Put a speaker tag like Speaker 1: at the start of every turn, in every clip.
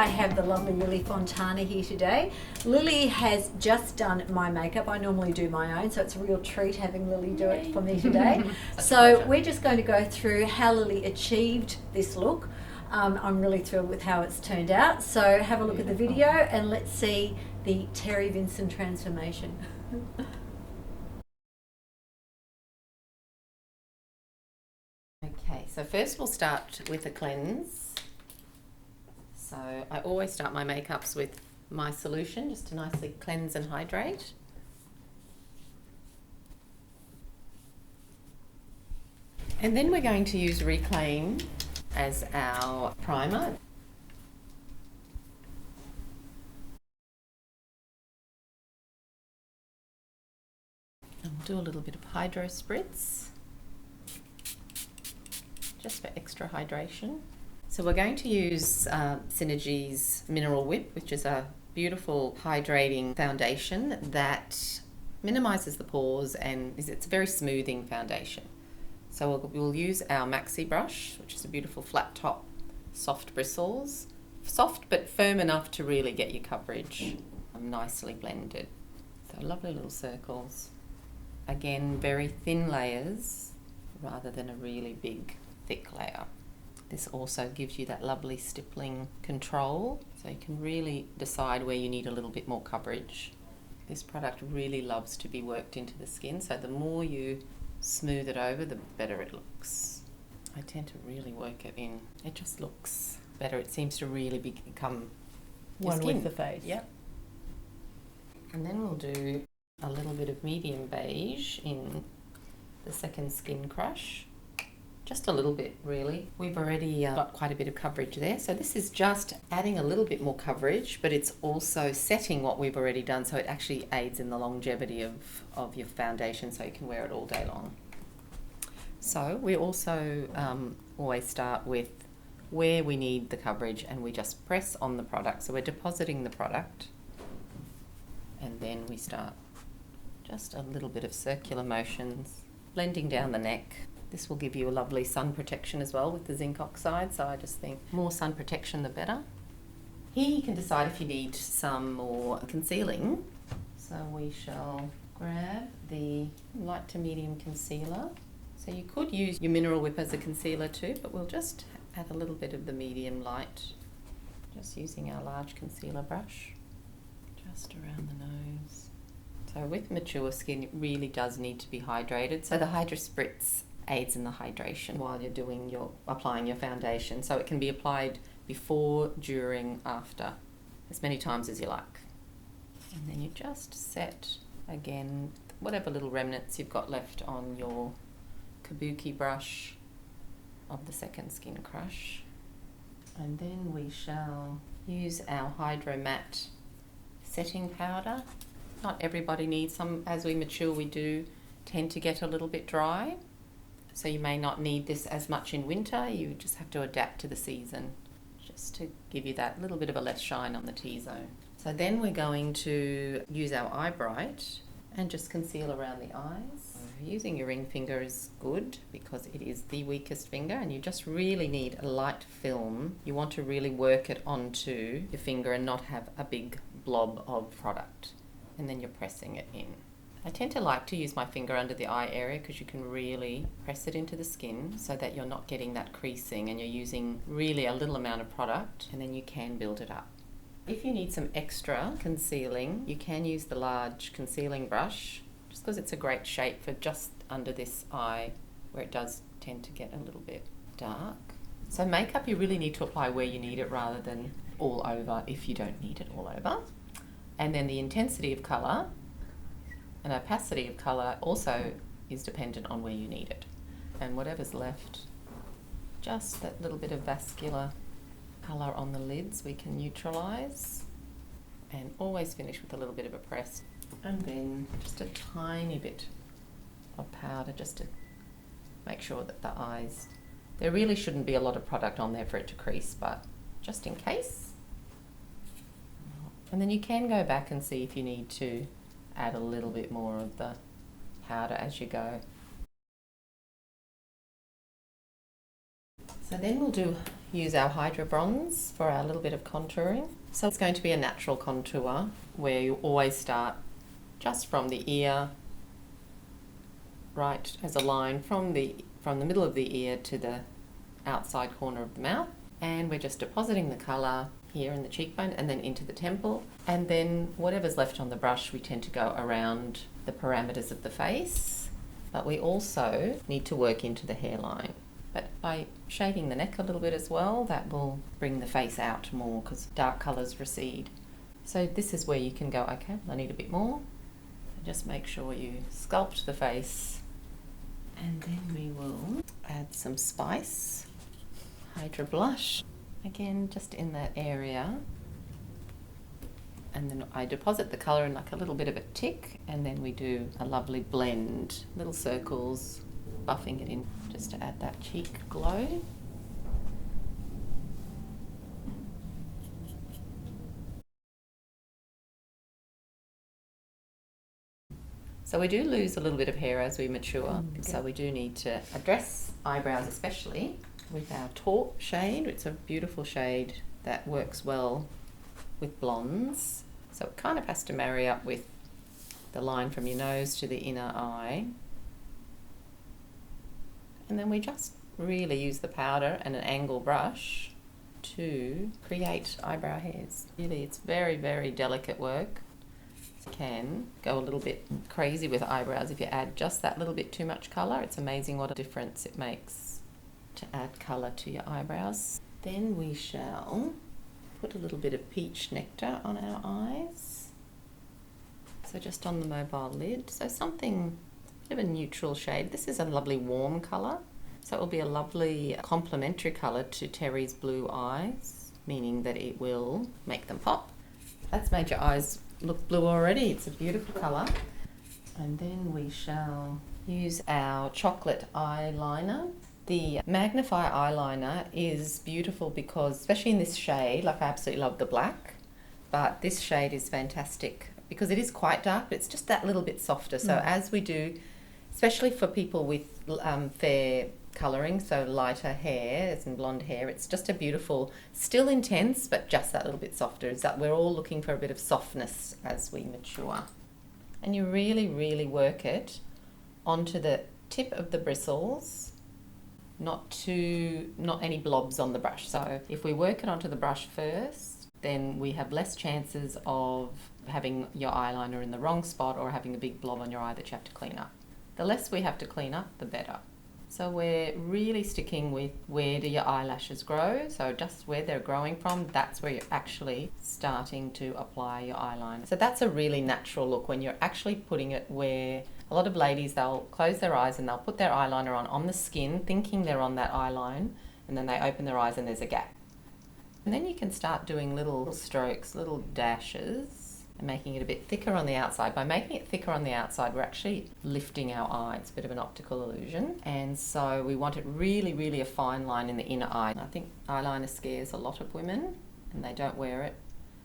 Speaker 1: I have the lovely Lily Fontana here today. Lily has just done my makeup. I normally do my own, so it's a real treat having Lily do it for me today. So we're just going to go through how Lily achieved this look. I'm really thrilled with how it's turned out. So have a look at the video and let's see the Terri Vinson transformation.
Speaker 2: Okay, so first we'll start with a cleanse. So I always start my makeups with Micellution, just to nicely cleanse and hydrate. And then we're going to use Reclaim as our primer. And we'll do a little bit of Hydrospritz, just for extra hydration. So we're going to use Synergie's Mineral Whip, which is a beautiful hydrating foundation that minimises the pores and it's a very smoothing foundation. So we'll use our Maxi brush, which is a beautiful flat top, soft bristles, soft but firm enough to really get your coverage nicely blended. So lovely little circles. Again, very thin layers rather than a really big thick layer. This also gives you that lovely stippling control, so you can really decide where you need a little bit more coverage. This product really loves to be worked into the skin, so the more you smooth it over, the better it looks. I tend to really work it in. It just looks better. It seems to really become
Speaker 1: one with the face.
Speaker 2: Yep. And then we'll do a little bit of medium beige in the second skin crush. Just a little bit, really. We've already got quite a bit of coverage there. So this is just adding a little bit more coverage, but it's also setting what we've already done, so it actually aids in the longevity of your foundation, so you can wear it all day long. So we also always start with where we need the coverage, and we just press on the product. So we're depositing the product, and then we start just a little bit of circular motions, blending down the neck. This will give you a lovely sun protection as well with the zinc oxide, so I just think more sun protection the better. Here you can decide if you need some more concealing. So we shall grab the light to medium concealer. So you could use your Mineral Whip as a concealer too, but we'll just add a little bit of the medium light, just using our large concealer brush, just around the nose. So with mature skin, it really does need to be hydrated. So the Hydrospritz aids in the hydration while you're applying your foundation, so it can be applied before, during, after, as many times as you like. And then you just set again whatever little remnants you've got left on your kabuki brush of the second skin crush, and then we shall use our Hydromatt setting powder. Not everybody needs some. As we mature, we do tend to get a little bit dry. So you may not need this as much in winter, you just have to adapt to the season, just to give you that little bit of a less shine on the T-zone. So then we're going to use our Eyebrite and just conceal around the eyes. Using your ring finger is good because it is the weakest finger, and you just really need a light film. You want to really work it onto your finger and not have a big blob of product. And then you're pressing it in. I tend to like to use my finger under the eye area because you can really press it into the skin so that you're not getting that creasing, and you're using really a little amount of product, and then you can build it up. If you need some extra concealing, you can use the large concealing brush, just because it's a great shape for just under this eye where it does tend to get a little bit dark. So makeup you really need to apply where you need it rather than all over if you don't need it all over. And then the intensity of colour and opacity of colour also is dependent on where you need it. And whatever's left, just that little bit of vascular colour on the lids we can neutralise, and always finish with a little bit of a press. And then just a tiny bit of powder just to make sure that the eyes, there really shouldn't be a lot of product on there for it to crease, but just in case. And then you can go back and see if you need to add a little bit more of the powder as you go. So then we'll do use our Hydrobronze for our little bit of contouring. So it's going to be a natural contour where you always start just from the ear, right as a line from the middle of the ear to the outside corner of the mouth. And we're just depositing the colour here in the cheekbone and then into the temple. And then whatever's left on the brush, we tend to go around the parameters of the face. But we also need to work into the hairline. But by shading the neck a little bit as well, that will bring the face out more because dark colours recede. So this is where you can go, okay, I need a bit more. And just make sure you sculpt the face. And then we will add some spice. Hydroblush. Again, just in that area. And then I deposit the colour in like a little bit of a tick, and then we do a lovely blend, little circles, buffing it in just to add that cheek glow. So we do lose a little bit of hair as we mature, so we do need to address eyebrows, especially with our Taupe shade. It's a beautiful shade that works well with blondes. So it kind of has to marry up with the line from your nose to the inner eye. And then we just really use the powder and an angle brush to create eyebrow hairs. Really, it's very, very delicate work. You can go a little bit crazy with eyebrows if you add just that little bit too much colour. It's amazing what a difference it makes to add colour to your eyebrows. Then we shall put a little bit of Peach Nectar on our eyes. So just on the mobile lid. So something, a bit of a neutral shade. This is a lovely warm colour. So it will be a lovely complementary colour to Terri's blue eyes, meaning that it will make them pop. That's made your eyes look blue already. It's a beautiful colour. And then we shall use our chocolate eyeliner. The Magnifeye eyeliner is beautiful because, especially in this shade, like I absolutely love the black, but this shade is fantastic because it is quite dark, but it's just that little bit softer. So as we do, especially for people with fair colouring, so lighter hair and blonde hair, it's just a beautiful, still intense, but just that little bit softer. Is that we're all looking for a bit of softness as we mature. And you really, really work it onto the tip of the bristles, not any blobs on the brush. So if we work it onto the brush first, then we have less chances of having your eyeliner in the wrong spot or having a big blob on your eye that you have to clean up. The less we have to clean up, the better. So we're really sticking with where do your eyelashes grow. So just where they're growing from, that's where you're actually starting to apply your eyeliner. So that's a really natural look when you're actually putting it where a lot of ladies, they'll close their eyes and they'll put their eyeliner on the skin, thinking they're on that eye line, and then they open their eyes and there's a gap. And then you can start doing little strokes, little dashes, and making it a bit thicker on the outside. By making it thicker on the outside, we're actually lifting our eye. It's a bit of an optical illusion. And so we want it really, really a fine line in the inner eye. I think eyeliner scares a lot of women and they don't wear it,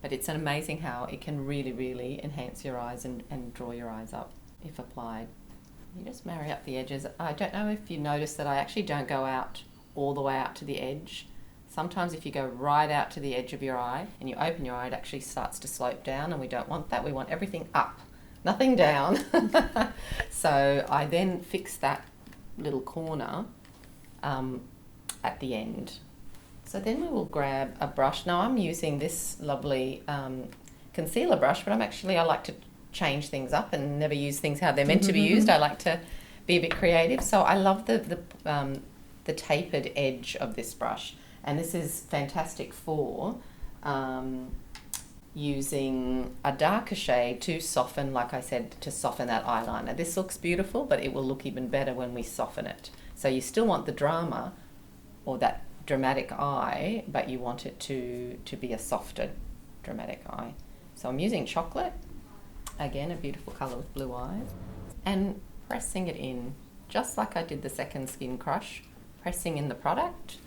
Speaker 2: but it's amazing how it can really, really enhance your eyes and draw your eyes up if applied. You just marry up the edges. I don't know if you notice that I actually don't go out all the way out to the edge. Sometimes if you go right out to the edge of your eye and you open your eye, it actually starts to slope down, and we don't want that. We want everything up, nothing down. So I then fix that little corner at the end. So then we will grab a brush. Now I'm using this lovely concealer brush, but I like to change things up and never use things how they're meant to be used. I like to be a bit creative. So I love the tapered edge of this brush. And this is fantastic for using a darker shade to soften, like I said, to soften that eyeliner. This looks beautiful, but it will look even better when we soften it. So you still want the drama or that dramatic eye, but you want it to be a softer dramatic eye. So I'm using chocolate, again a beautiful colour with blue eyes, and pressing it in, just like I did the second skin crush, pressing in the product.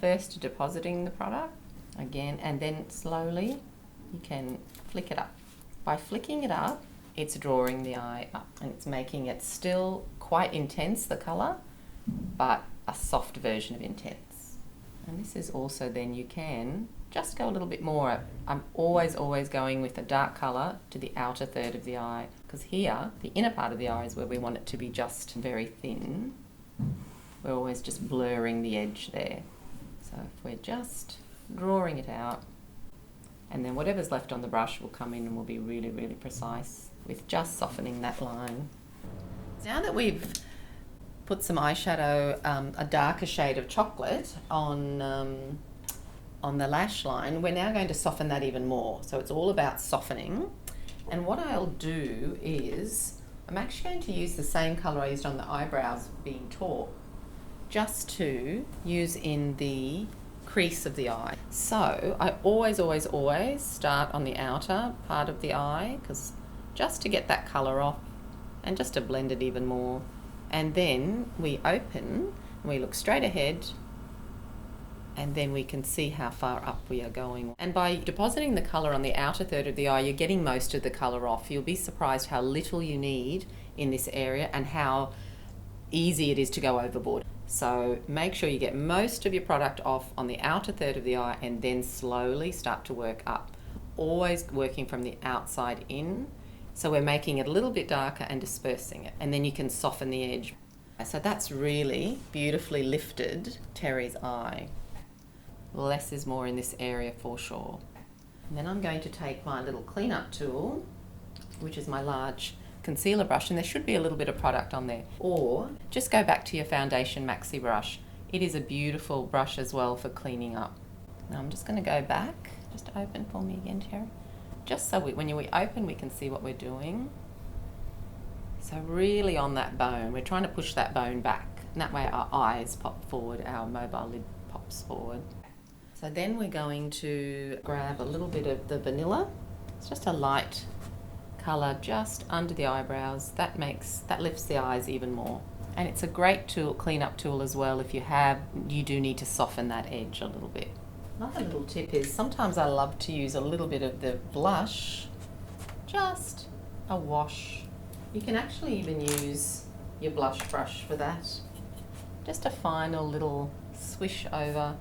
Speaker 2: First depositing the product again, and then slowly you can flick it up. By flicking it up, it's drawing the eye up and it's making it still quite intense, the colour, but a soft version of intense. And this is also then you can just go a little bit more. I'm always going with a dark colour to the outer third of the eye, because here, the inner part of the eye is where we want it to be just very thin. We're always just blurring the edge there. So if we're just drawing it out, and then whatever's left on the brush will come in and will be really, really precise with just softening that line. Now that we've put some eyeshadow, a darker shade of chocolate on the lash line, we're now going to soften that even more. So it's all about softening. And what I'll do is, I'm actually going to use the same colour I used on the eyebrows, being Taupe, just to use in the crease of the eye. So I always start on the outer part of the eye, because just to get that colour off and just to blend it even more. And then we open, and we look straight ahead, and then we can see how far up we are going. And by depositing the colour on the outer third of the eye, you're getting most of the colour off. You'll be surprised how little you need in this area and how easy it is to go overboard. So make sure you get most of your product off on the outer third of the eye, and then slowly start to work up. Always working from the outside in. So we're making it a little bit darker and dispersing it, and then you can soften the edge. So that's really beautifully lifted Terri's eye. Less is more in this area for sure. And then I'm going to take my little cleanup tool, which is my large concealer brush, and there should be a little bit of product on there. Or just go back to your foundation Maxi brush. It is a beautiful brush as well for cleaning up. Now I'm just going to go back. Just open for me again, Terri. Just so when we open, we can see what we're doing. So really on that bone, we're trying to push that bone back. And that way our eyes pop forward, our mobile lid pops forward. So then we're going to grab a little bit of the vanilla. It's just a light colour just under the eyebrows. That lifts the eyes even more. And it's a great tool, cleanup tool as well if you do need to soften that edge a little bit. Another little tip is sometimes I love to use a little bit of the blush, just a wash. You can actually even use your blush brush for that. Just a final little swish over.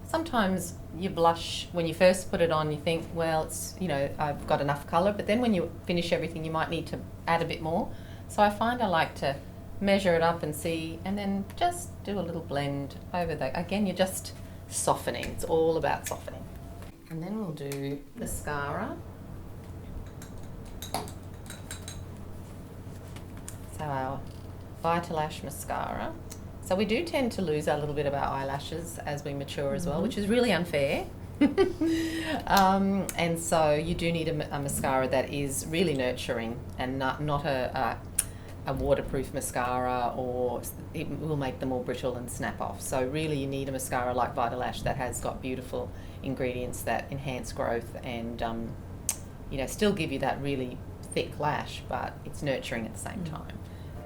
Speaker 2: Sometimes your blush, when you first put it on, you think, well, it's, I've got enough colour, but then when you finish everything, you might need to add a bit more. So I find I like to measure it up and see, and then just do a little blend over that. Again, you're just softening. It's all about softening. And then we'll do mascara. So our Vitalash Mascara. So we do tend to lose a little bit of our eyelashes as we mature as well, which is really unfair. And so you do need a mascara that is really nurturing and not a waterproof mascara, or it will make them all brittle and snap off. So really you need a mascara like Vitalash that has got beautiful ingredients that enhance growth and still give you that really thick lash, but it's nurturing at the same time.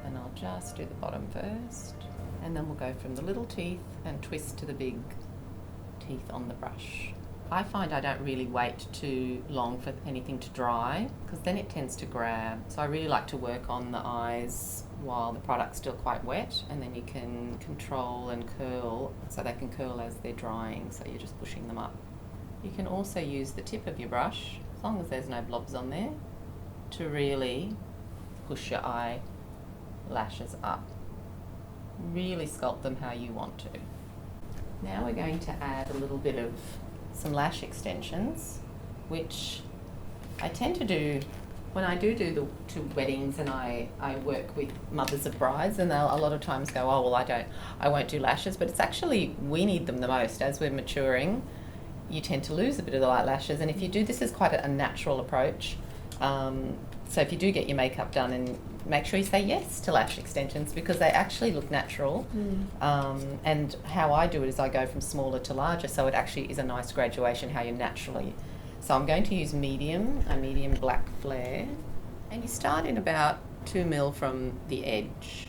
Speaker 2: And I'll just do the bottom first, and then we'll go from the little teeth and twist to the big teeth on the brush. I find I don't really wait too long for anything to dry, because then it tends to grab. So I really like to work on the eyes while the product's still quite wet, and then you can control and curl, so they can curl as they're drying, so you're just pushing them up. You can also use the tip of your brush, as long as there's no blobs on there, to really push your eyelashes up. Really sculpt them how you want to. Now we're going to add a little bit of some lash extensions, which I tend to do when I do the two weddings, and I work with mothers of brides, and they'll a lot of times go, oh well, I won't do lashes, but it's actually, we need them the most. As we're maturing, you tend to lose a bit of the eyelashes, and if you do, this is quite a natural approach. So if you do get your makeup done, and make sure you say yes to lash extensions, because they actually look natural. And how I do it is I go from smaller to larger, so it actually is a nice graduation how you naturally. So I'm going to use a medium black flare, and you start in about 2 mil from the edge.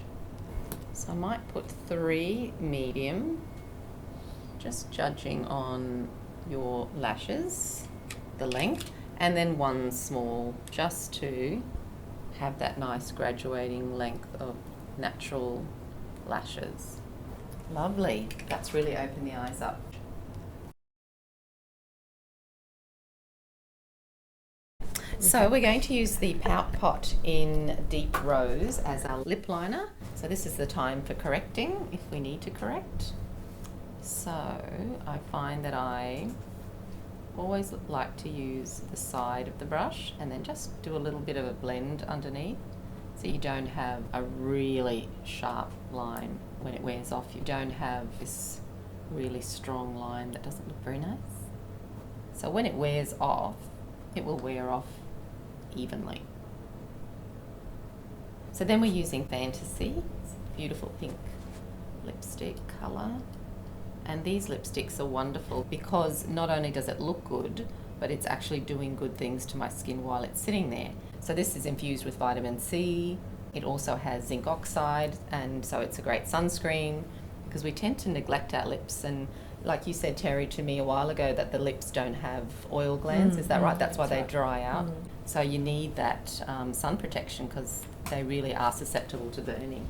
Speaker 2: So I might put 3 medium, just judging on your lashes, the length, and then 1 small, just to have that nice graduating length of natural lashes. Lovely. That's really opened the eyes up. So we're going to use the Poutpot in Deep Rose as our lip liner. So this is the time for correcting if we need to correct. So I find that I always like to use the side of the brush and then just do a little bit of a blend underneath, so you don't have a really sharp line when it wears off. You don't have this really strong line that doesn't look very nice. So when it wears off, it will wear off evenly. So then we're using Fanta-C, beautiful pink lipstick colour. And these lipsticks are wonderful because not only does it look good, but it's actually doing good things to my skin while it's sitting there. So this is infused with vitamin C. It also has zinc oxide, and so it's a great sunscreen, because we tend to neglect our lips. And like you said, Terri, to me a while ago, that the lips don't have oil glands. Is that right? That's why they dry out. So you need that sun protection, because they really are susceptible to burning.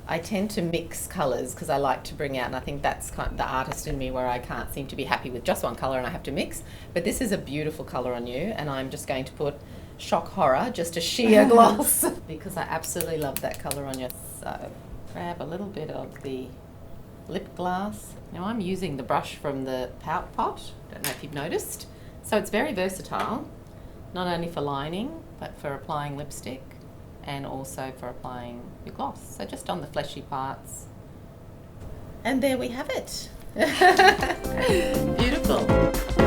Speaker 2: I tend to mix colours because I like to bring out, and I think that's kind of the artist in me, where I can't seem to be happy with just one colour and I have to mix. But this is a beautiful colour on you, and I'm just going to put Shock Horror, just a sheer gloss, because I absolutely love that colour on you. So grab a little bit of the lip glass. Now I'm using the brush from the Poutpot, don't know if you've noticed. So it's very versatile, not only for lining, but for applying lipstick, and also for applying your gloss. So just on the fleshy parts. And there we have it. Beautiful.